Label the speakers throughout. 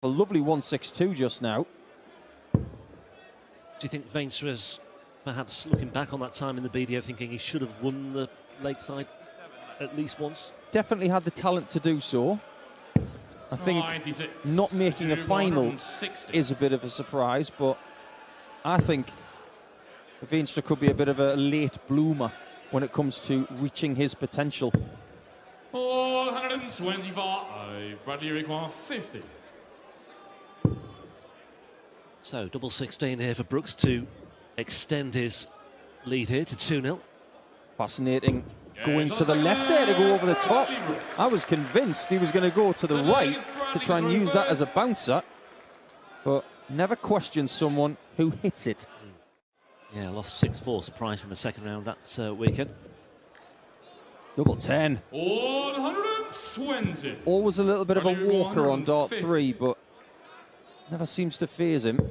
Speaker 1: A lovely 162 just now.
Speaker 2: Do you think Veenstra is perhaps looking back on that time in the BDO thinking he should have won the Lakeside at least once?
Speaker 1: Definitely had the talent to do so. I think not making a final is a bit of a surprise, but I think Veenstra could be a bit of a late bloomer when it comes to reaching his potential.
Speaker 3: 125. Bradley require 50.
Speaker 2: So, double 16 here for Brooks to extend his lead here to 2-0.
Speaker 1: Fascinating. Going to the left there to go over the top. I was convinced he was going to go to the right to try and use that as a bouncer, but never questioned someone who hits it.
Speaker 2: Yeah, lost 6-4, surprise in the second round that weekend.
Speaker 1: Double 10.
Speaker 3: 120.
Speaker 1: Always a little bit of a walker on dart 3, but never seems to faze him.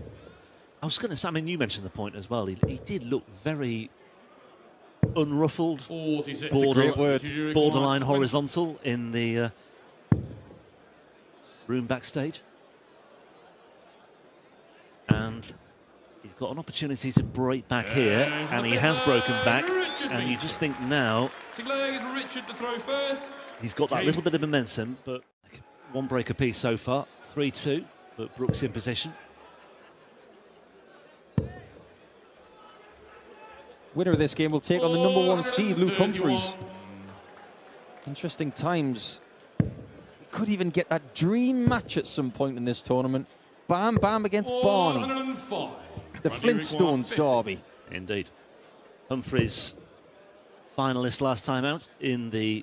Speaker 2: I was going to say, I mean, you mentioned the point as well. He did look very unruffled, borderline horizontal in the room backstage. And he's got an opportunity to break back here, and he has broken back. And you just think now he's got that little bit of momentum, but one break apiece so far, 3-2, but Brooks in position.
Speaker 1: Winner of this game will take on the #1 seed, Luke Humphries. Interesting times. We could even get that dream match at some point in this tournament. Bam Bam against Barney. The Flintstones derby.
Speaker 2: Indeed. Humphries, finalist last time out in the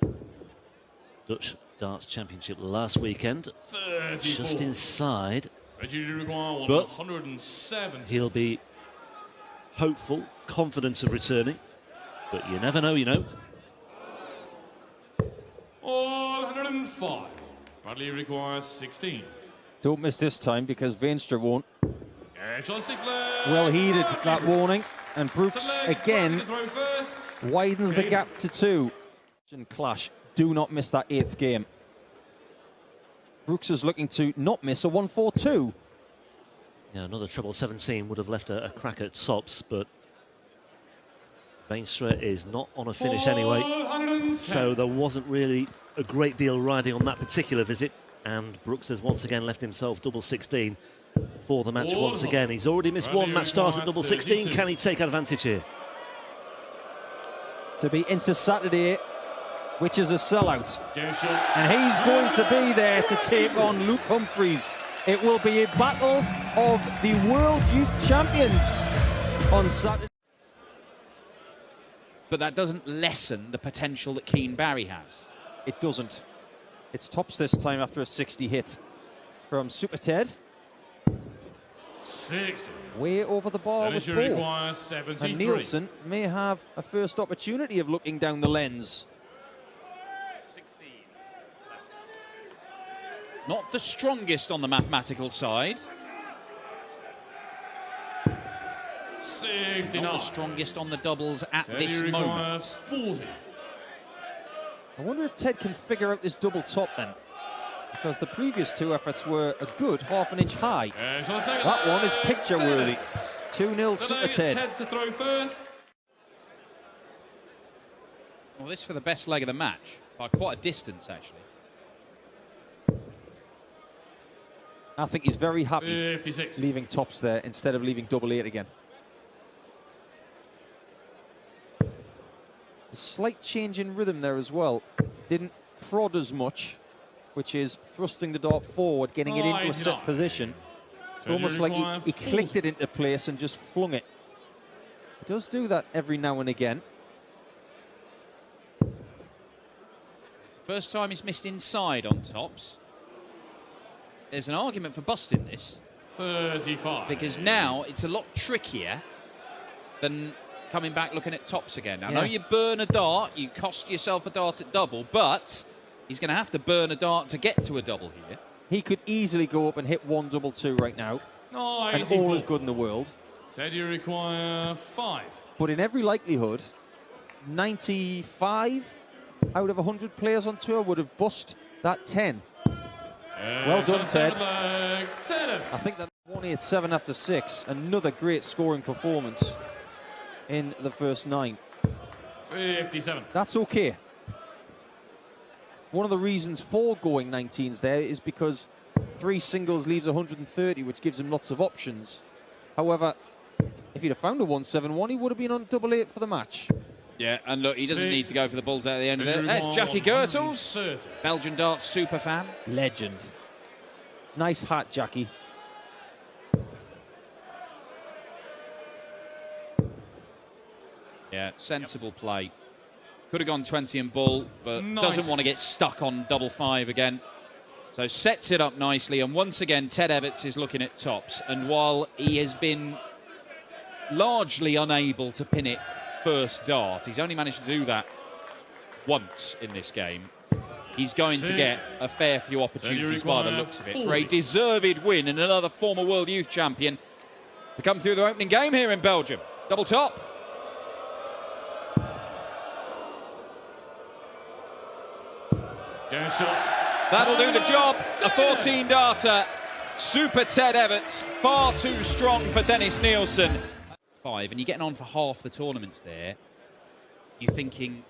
Speaker 2: Dutch Darts Championship last weekend. 34. Just inside. But he'll be hopeful, confident of returning. But you never know, you know.
Speaker 3: 105. Bradley requires 16.
Speaker 1: Don't miss this time because Veenstra won't. Well heeded that warning, and Brooks again widens the gap to 2. Clash. Do not miss that 8th game. Brooks is looking to not miss a 1-4-2.
Speaker 2: Yeah, another treble 17 would have left a crack at tops, but Veenstra is not on a finish anyway, so there wasn't really a great deal riding on that particular visit, and Brooks has once again left himself double 16 for the match once again. He's already missed one match start at double 16. Can he take advantage here?
Speaker 1: To be into Saturday, which is a sellout, and he's going to be there to take on Luke Humphries. It will be a battle of the World Youth Champions on Saturday.
Speaker 4: But that doesn't lessen the potential that Keane Barry has.
Speaker 1: It doesn't. It's tops this time after a 60 hit from Super Ted.
Speaker 3: 60.
Speaker 1: Way over the bar with both. And Nielsen may have a first opportunity of looking down the lens.
Speaker 4: Not the strongest on the mathematical side.
Speaker 3: 69.
Speaker 4: Not the strongest on the doubles at this moment.
Speaker 3: 40.
Speaker 1: I wonder if Ted can figure out this double top then, because the previous 2 efforts were a good ½ an inch high. That one is picture worthy. 2-0 Super Ted.
Speaker 3: To throw first.
Speaker 4: Well, this for the best leg of the match by quite a distance, actually.
Speaker 1: I think he's very happy
Speaker 3: 56.
Speaker 1: leaving tops there instead of leaving double 8 again. A slight change in rhythm there as well. Didn't prod as much, which is thrusting the dart forward, getting it into a set position. It's almost like he clicked it into place and just flung it. He does do that every now and again.
Speaker 4: It's the first time he's missed inside on tops. There's an argument for busting this.
Speaker 3: 35.
Speaker 4: Because now it's a lot trickier than coming back looking at tops again. I know you burn a dart, you cost yourself a dart at double, but he's going to have to burn a dart to get to a double here.
Speaker 1: He could easily go up and hit 1-2-2 right now. And all is good in the world.
Speaker 3: Ted, you require 5.
Speaker 1: But in every likelihood, 95 out of 100 players on tour would have bust that 10. Well done, Ted.
Speaker 3: Ted.
Speaker 1: I think that 187 after 6. Another great scoring performance in the first 9.
Speaker 3: 57.
Speaker 1: That's okay. One of the reasons for going 19s there is because 3 singles leaves 130, which gives him lots of options. However, if he'd have found a 171, he would have been on double 8 for the match.
Speaker 4: Yeah, and look, he doesn't need to go for the bulls at the end of it. That's Jackie Goethals, Belgian Darts super fan.
Speaker 1: Legend. Nice hat, Jackie.
Speaker 4: Yeah, sensible play. Could have gone 20 and bull, but doesn't want to get stuck on double 5 again. So sets it up nicely, and once again, Ted Everts is looking at tops. And while he has been largely unable to pin it first dart, he's only managed to do that once in this game. He's going to get a fair few opportunities by the looks of it for a deserved win and another former world youth champion to come through their opening game here in Belgium. Double top. That'll do the job. A 14-darter. Super Ted Everts. Far too strong for Dennis Nielsen. 5, and you're getting on for half the tournaments there. You're thinking,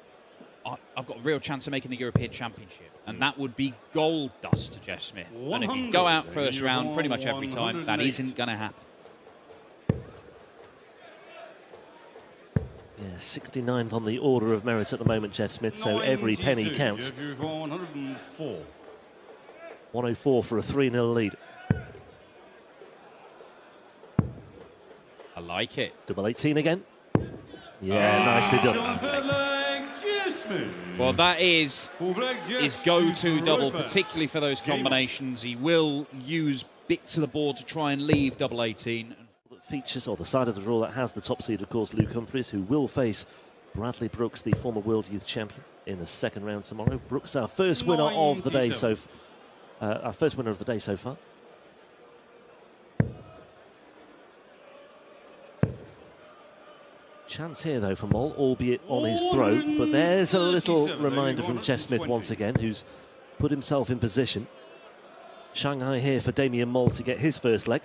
Speaker 4: I've got a real chance of making the European Championship. And that would be gold dust to Jeff Smith. And if you go out first round pretty much every time, that isn't going to happen.
Speaker 2: Yeah, 69th on the order of merit at the moment, Jeff Smith, so every penny counts. 104 for a 3-0 lead.
Speaker 4: I like it.
Speaker 2: Double 18 again. Yeah, nicely done.
Speaker 4: Well, that is his go-to double, particularly for those combinations. He will use bits of the board to try and leave double 18.
Speaker 2: That features, or the side of the draw that has the top seed, of course, Luke Humphries, who will face Bradley Brooks, the former World Youth Champion, in the second round tomorrow. Brooks, our first winner of the day so far. Chance here, though, for Moll, albeit on his throat. But there's a little reminder from Jeff Smith once again, who's put himself in position. Shanghai here for Damien Moll to get his first leg.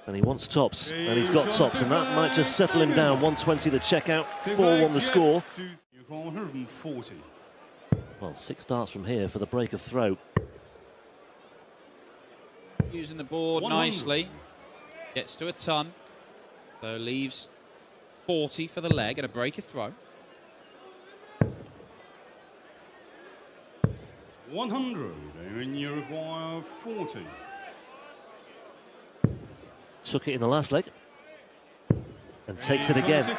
Speaker 2: And he wants tops, and he's got tops, and that might just settle him down. 120 the checkout, 4-1 the score.
Speaker 5: 140.
Speaker 2: Well, 6 darts from here for the break of throw.
Speaker 4: Using the board nicely. Gets to a ton. So leaves 40 for the leg and a break of throw.
Speaker 5: 100, and you require 40.
Speaker 2: Took it in the last leg. And takes it again.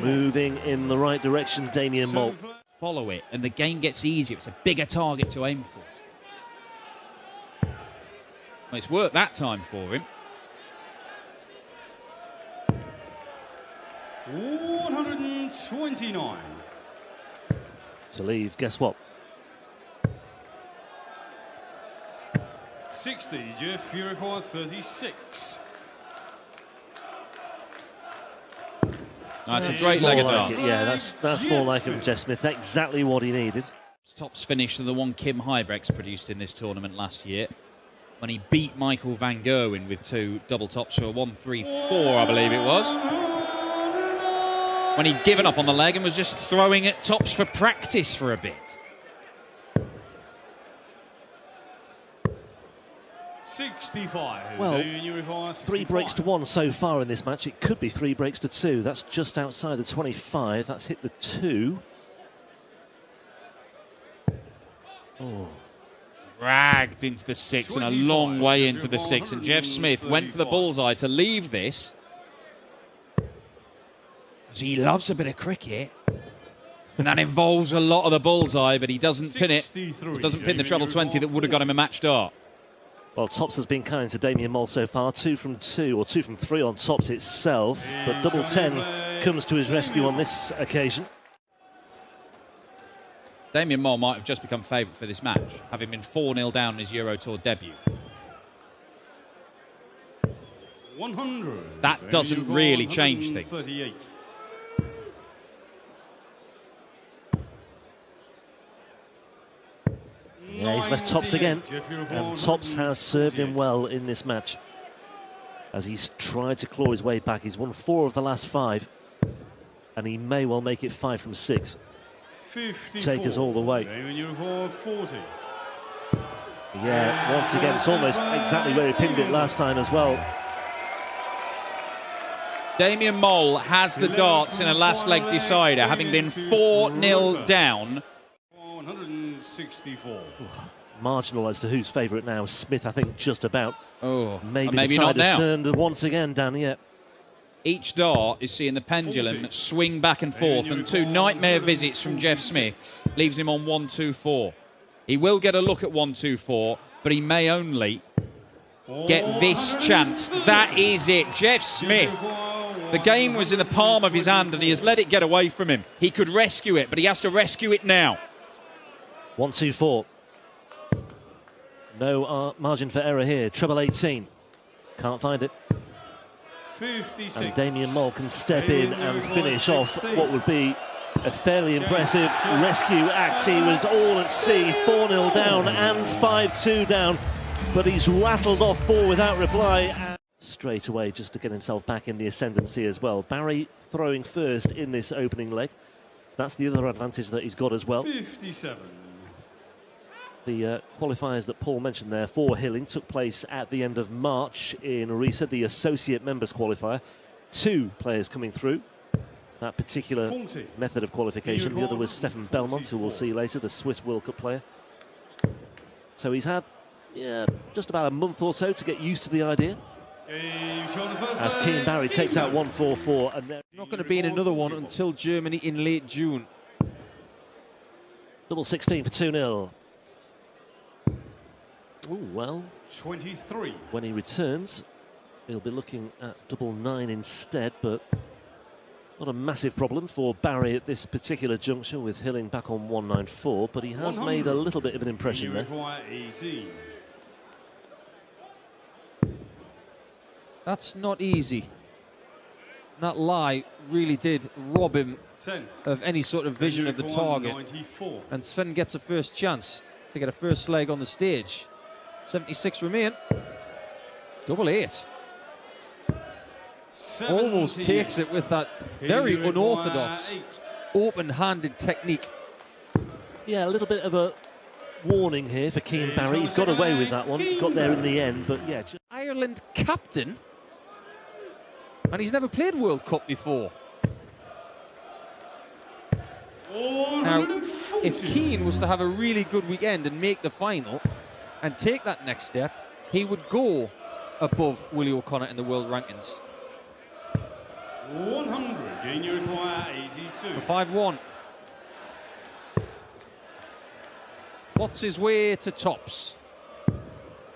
Speaker 2: Moving in the right direction, Damien Moll.
Speaker 4: Follow it, and the game gets easier. It's a bigger target to aim for. Well, it's worked that time for him.
Speaker 5: 129.
Speaker 2: To leave, guess what?
Speaker 5: 60, Jeff, you require 36.
Speaker 4: That's a great leg of darts.
Speaker 2: Yeah, that's more like him, Jeff Smith. Exactly what he needed.
Speaker 4: Tops finish than the one Kim Hybrex produced in this tournament last year, when he beat Michael van Gerwen with 2 double tops for a 1-3-4, I believe it was. When he'd given up on the leg and was just throwing at tops for practice for a bit.
Speaker 5: 65.
Speaker 2: Well, 3 breaks to 1 so far in this match. It could be 3 breaks to 2. That's just outside the 25. That's hit the 2. Oh.
Speaker 4: Dragged into the 6 and a long way into the 6. And Jeff Smith went for the bullseye to leave this. He loves a bit of cricket. And that involves a lot of the bullseye, but he doesn't pin it. Doesn't pin the treble 20 that would have got him a match dart.
Speaker 2: Well, tops has been kind to Damien Moll so far. 2 from 2, or 2 from 3 on tops itself. But double 10 comes to his rescue on this occasion.
Speaker 4: Damien Moll might have just become favourite for this match, having been 4-0 down in his Euro Tour debut.
Speaker 5: 100.
Speaker 4: That doesn't really change things.
Speaker 5: 38.
Speaker 2: Yeah, Yeah, he's left tops again, and tops has served him well in this match as he's tried to claw his way back. He's won 4 of the last 5, and he may well make it 5 from 6. Take us all the way. Yeah, once again, it's almost exactly where he pinned it last time as well.
Speaker 4: Damien Moll has the darts in a last leg decider, having been 4-0 down.
Speaker 5: 164.
Speaker 2: Marginal as to who's favourite now. Smith, I think, just about.
Speaker 4: Oh,
Speaker 2: maybe
Speaker 4: maybe
Speaker 2: the
Speaker 4: not
Speaker 2: tide
Speaker 4: now.
Speaker 2: has turned once again, Dan, yeah.
Speaker 4: Each dart is seeing the pendulum swing back and forth, and 2 nightmare visits from Jeff Smith leaves him on 1-2-4. He will get a look at 1-2-4, but he may only get this chance. That is it. Jeff Smith. The game was in the palm of his hand, and he has let it get away from him. He could rescue it, but he has to rescue it now.
Speaker 2: 1-2-4. No margin for error here. Treble 18. Can't find it.
Speaker 5: 56.
Speaker 2: And Damien Moll can step in and finish off what would be a fairly impressive rescue act. He was all at sea, 4-0 down and 5-2 down, but he's rattled off 4 without reply. And straight away, just to get himself back in the ascendancy as well. Barry throwing first in this opening leg. So that's the other advantage that he's got as well.
Speaker 5: 57.
Speaker 2: The qualifiers that Paul mentioned there for Hilling took place at the end of March in Orissa, the associate members qualifier. 2 players coming through that particular
Speaker 5: 40.
Speaker 2: method of qualification. The other was Stefan Belmont, who we'll see later, the Swiss World Cup player. So he's had just about a month or so to get used to the idea. As Keane Barry takes out 1-4-4. And
Speaker 1: Not going to be in another one until Germany in late June.
Speaker 2: double 16 for 2-0. Oh, well,
Speaker 5: 23.
Speaker 2: when he returns, he'll be looking at double 9 instead, but not a massive problem for Barry at this particular juncture with Hilling back on 194, but he has made a little bit of an impression there.
Speaker 1: That's not easy. That lie really did rob him
Speaker 5: 10.
Speaker 1: of any sort of vision of the target.
Speaker 5: 94.
Speaker 1: And Sven gets a first chance to get a first leg on the stage. 76 remain. Double 8. Almost takes it with that very unorthodox, open-handed technique.
Speaker 2: Yeah, a little bit of a warning here for Keane Barry. He's got away with that one, got there in the end, but yeah.
Speaker 1: Ireland captain, and he's never played World Cup before. Now, if Keane was to have a really good weekend and make the final and take that next step, he would go above Willie O'Connor in the world rankings.
Speaker 5: 100, and you require 82.
Speaker 1: For 5-1. What's his way to tops?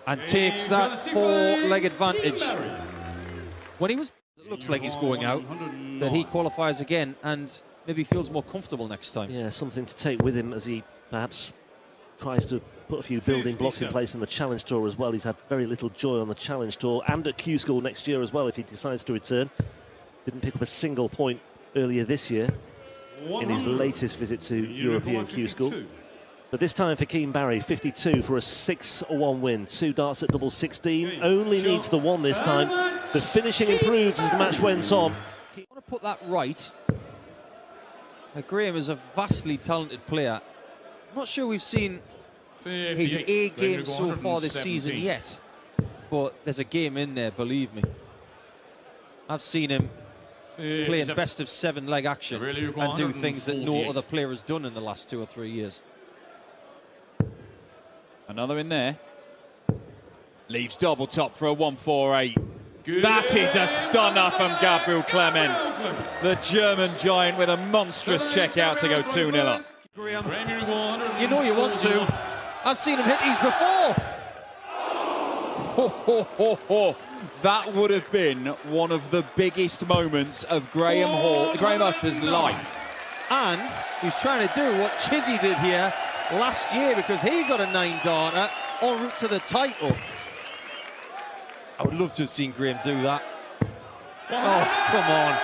Speaker 1: And takes that 4-leg advantage. When he was, it looks like he's going out, but he qualifies again and maybe feels more comfortable next time.
Speaker 2: Yeah, something to take with him as he perhaps tries to put a few building blocks in place in the Challenge Tour as well. He's had very little joy on the Challenge Tour and at Q School next year as well if he decides to return. Didn't pick up a single point earlier this year in his latest visit to European Q School. But this time for Keane Barry, 52 for a 6-1 win. 2 darts at double 16. Only needs the 1 this time. The finishing improved as the match went on.
Speaker 1: I want to put that right. Graham is a vastly talented player. I'm not sure we've seen his A game so far this season yet, but there's a game in there, believe me. I've seen him play in best of 7 leg action and do things that no other player has done in the last 2 or 3 years.
Speaker 4: Another in there. Leaves double top for a 1-4-8. That is a stunner from Gabriel Clemens. The German giant with a monstrous check out to go 2-0 up.
Speaker 1: You know you want to. I've seen him hit these before.
Speaker 4: That would have been one of the biggest moments of Graham Usher's life.
Speaker 1: And he's trying to do what Chizzy did here last year because he got a 9-darter en route to the title. I would love to have seen Graham do that. Oh, come on.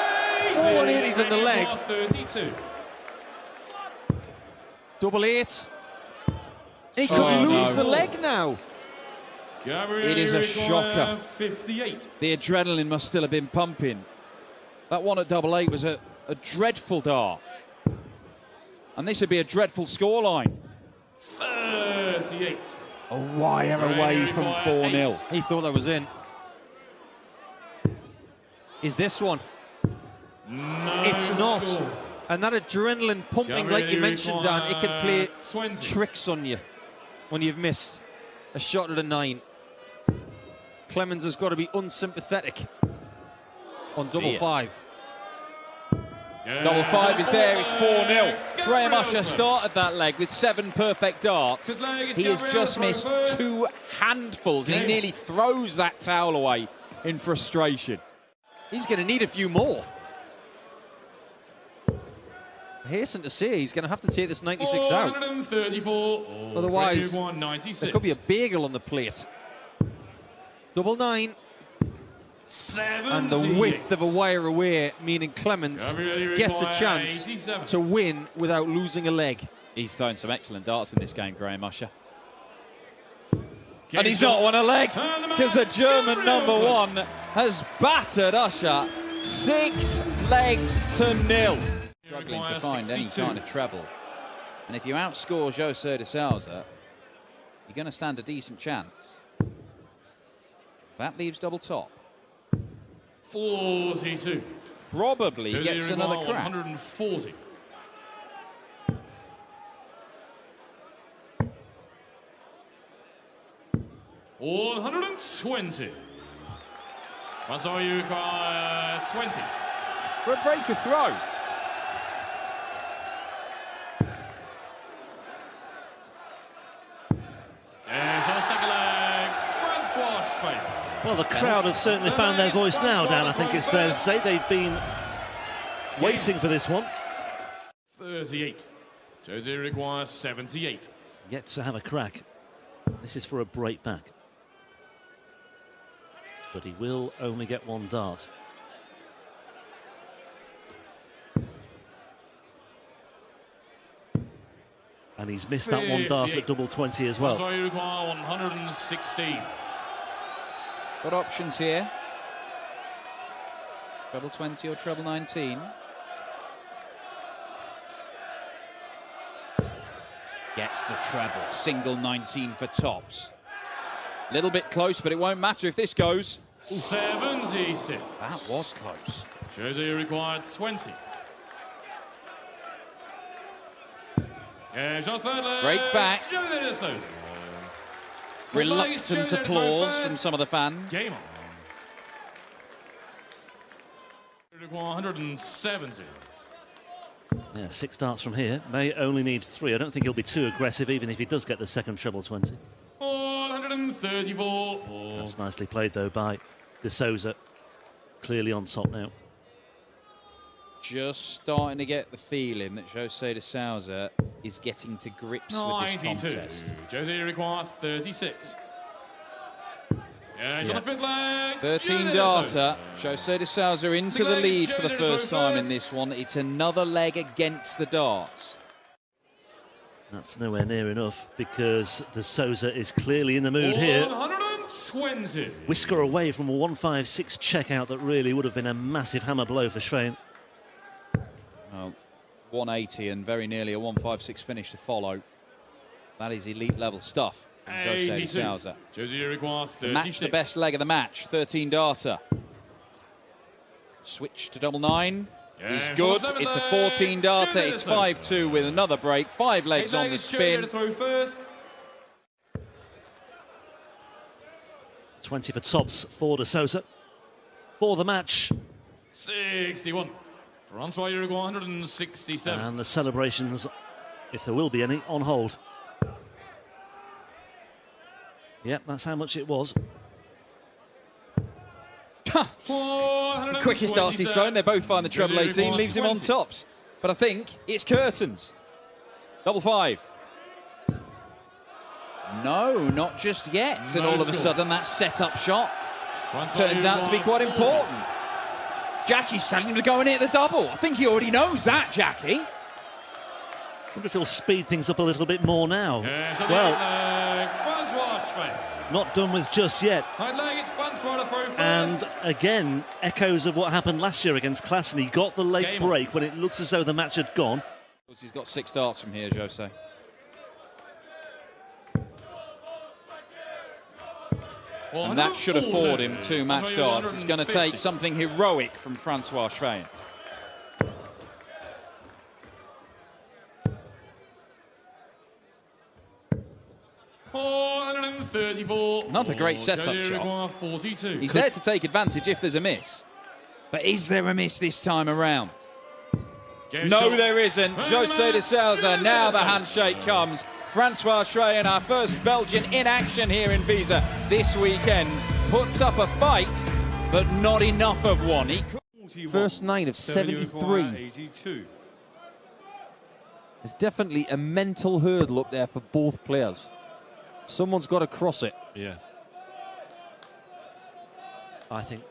Speaker 1: 4 ladies in the leg.
Speaker 3: 32.
Speaker 1: Double 8. He could lose the leg now.
Speaker 4: It is a shocker.
Speaker 3: 58.
Speaker 4: The adrenaline must still have been pumping. That one at double eight was a dreadful dart. And this would be a dreadful scoreline.
Speaker 3: 38.
Speaker 4: A wire away from 4-0.
Speaker 1: He thought that was in. Is this one?
Speaker 3: No
Speaker 1: It's not.
Speaker 3: score.
Speaker 1: And that adrenaline pumping, like you mentioned, Dan, it can play
Speaker 3: 20.
Speaker 1: tricks on you when you've missed a shot at a 9. Clemens has got to be unsympathetic on double
Speaker 4: Yeah.
Speaker 1: 5.
Speaker 4: Double 5 is there, it's 4-0. Graham Usher started that leg with 7 perfect darts. He has just missed 2 handfuls and he nearly throws that towel away in frustration.
Speaker 1: He's going to need a few more. I hasten to say he's going to have to take this 96 out.
Speaker 3: 134.
Speaker 1: Otherwise,
Speaker 3: 96.
Speaker 1: there could be a bagel on the plate. Double 9. And the width of a wire away, meaning Clemens gets a chance to win without losing a leg.
Speaker 4: He's thrown some excellent darts in this game, Graham Usher. And he's not won a leg because the German number 1 has battered Usher 6 legs to 0. Struggling to find any kind of treble. And if you outscore José de Sousa, you're going to stand a decent chance. That leaves double top.
Speaker 3: 42.
Speaker 4: Probably gets another crack.
Speaker 3: 140. $120. That's all you require. 20.
Speaker 4: For a breaker throw.
Speaker 3: And on the second leg, front swash fade.
Speaker 2: Well, the crowd have certainly found their voice now, Dan. I think it's fair to say they've been waiting for this one.
Speaker 3: 38. José requires 78.
Speaker 2: Yet to have a crack. This is for a break back. But he will only get 1 dart. And he's missed that 1 dart at double 20 as well.
Speaker 3: So you require 116.
Speaker 4: Got options here. Treble 20 or treble 19. Gets the treble. Single 19 for tops. Little bit close, but it won't matter if this goes.
Speaker 3: 76.
Speaker 4: That was close.
Speaker 3: José required 20.
Speaker 4: Break back. Reluctant applause from some of the fans.
Speaker 3: Game on. Require 170.
Speaker 2: Yeah, 6 darts from here. May only need 3. I don't think he'll be too aggressive, even if he does get the second treble 20.
Speaker 3: 134.
Speaker 2: That's nicely played, though, by de Sousa. Clearly on top now.
Speaker 4: Just starting to get the feeling that José de Sousa is getting to grips with this
Speaker 3: 92.
Speaker 4: contest.
Speaker 3: José required 36. Yeah, he's on the 5th leg.
Speaker 4: 13 darter. José de Sousa into the lead for the first time in this one. It's another leg against the darts.
Speaker 2: That's nowhere near enough because de Sousa is clearly in the mood here.
Speaker 3: 120.
Speaker 2: Whisker away from a 156 checkout that really would have been a massive hammer blow for Schwein.
Speaker 4: Well, 180 and very nearly a 156 finish to follow. That is elite level stuff from José de Sousa.
Speaker 3: José required 36.
Speaker 4: Match the best leg of the match. 13 darter. Switch to double 9.
Speaker 3: Yeah,
Speaker 4: Is good. It's a 14 darter.
Speaker 3: Leg.
Speaker 4: It's 5-2 with another break. 5 legs on the spin.
Speaker 2: 20 for tops for de Sousa. For the match.
Speaker 3: 61. Francois Uruguay 167.
Speaker 2: And the celebrations, if there will be any, on hold. Yep, that's how much it was.
Speaker 4: Quickest darts he's thrown. They both find the treble 18. Leaves him on tops. But I think it's curtains. Double 5. No, not just yet. And all of a sudden that set-up shot turns out to be quite important. Jackie's telling him to go and hit the double. I think he already knows that, Jackie.
Speaker 2: wonder if he'll speed things up a little bit more now.
Speaker 3: Yes,
Speaker 2: Well,
Speaker 3: Francois
Speaker 2: not done with just yet.
Speaker 3: High leg, it's Francois the throw first.
Speaker 2: And again, echoes of what happened last year against Klassen. He got the late
Speaker 3: Game
Speaker 2: break when it looks as though the match had gone.
Speaker 4: He's got 6 darts from here, Jose. And that should afford him 2 match darts. It's going to take something heroic from Francois Schweyen. Not a great setup shot.
Speaker 3: 42.
Speaker 4: He's there to take advantage if there's a miss. But is there a miss this time around? No, there isn't. Jose de Souza, now the handshake comes. Francois Schweyen, our first Belgian in action here in Visa this weekend, puts up a fight, but not enough of one.
Speaker 1: First 9 of 73. There's definitely a mental hurdle up there for both players. Someone's got to cross it.
Speaker 2: Yeah. I think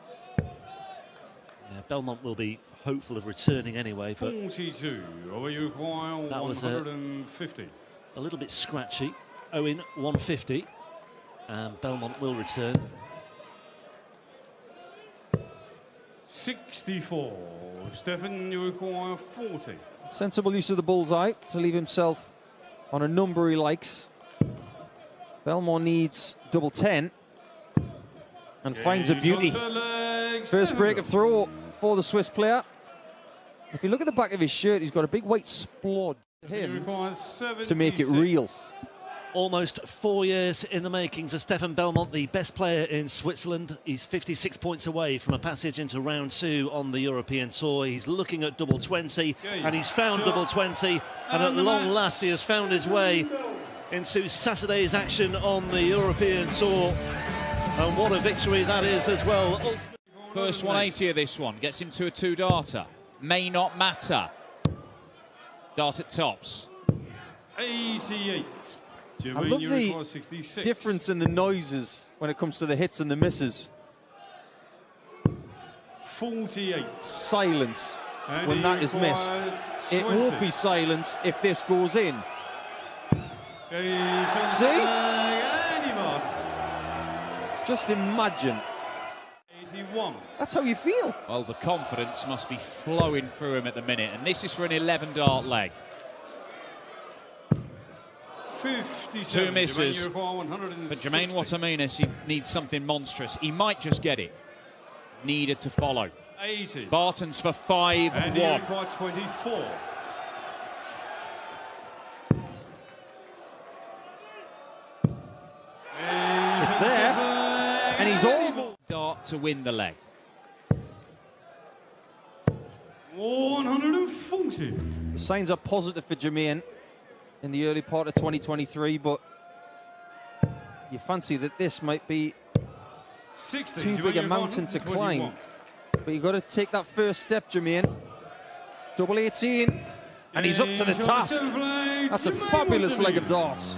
Speaker 2: Belmont will be hopeful of returning anyway, but
Speaker 5: 42.
Speaker 2: that was
Speaker 5: 150.
Speaker 2: a little bit scratchy. Owen 150, and Belmont will return.
Speaker 5: 64. Stefan, you require 40.
Speaker 1: Sensible use of the bullseye to leave himself on a number he likes. Belmont needs double 10 and finds a beauty. First break of throw for the Swiss player. If you look at the back of his shirt, he's got a big white splodge to him to make it real.
Speaker 2: Almost 4 years in the making for Stefan Belmont, the best player in Switzerland. He's 56 points away from a passage into round 2 on the European Tour. He's looking at double 20, and he's found double 20, and at long last he has found his way into Saturday's action on the European Tour. And what a victory that is as well.
Speaker 4: First 180 of this one, gets him to a 2-darter. May not matter. Dart at tops.
Speaker 5: 88.
Speaker 1: I love the difference in the noises when it comes to the hits and the misses.
Speaker 5: 48.
Speaker 1: Silence when that is missed. It won't be silence if this goes in. See? Just imagine.
Speaker 5: 81.
Speaker 1: That's how you feel.
Speaker 4: Well, the confidence must be flowing through him at the minute, and this is for an 11-dart leg. 2 misses. But Jermaine Wataminas, he needs something monstrous. He might just get it. Needed to follow.
Speaker 5: 80.
Speaker 4: Barton's for 5-1.
Speaker 5: And he required 24.
Speaker 1: It's there, and he's all
Speaker 4: dart to win the leg.
Speaker 5: 140.
Speaker 1: The signs are positive for Jermaine in the early part of 2023, but you fancy that this might be
Speaker 5: 60.
Speaker 1: too big a mountain to climb. But you've got to take that first step, Jermaine. Double 18, and he's up to the task. That's a fabulous leg of darts.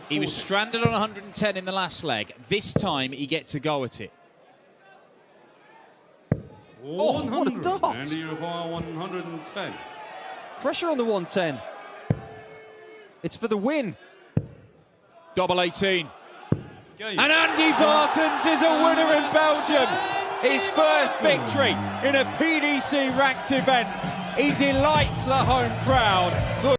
Speaker 4: He was stranded on 110 in the last leg. This time he gets a go at it.
Speaker 1: Oh, what a dart!
Speaker 5: And you require 110.
Speaker 1: Pressure on the 110. It's for the win.
Speaker 4: Double 18. And Andy Bartons is a winner in Belgium. His first victory in a PDC ranked event. He delights the home crowd.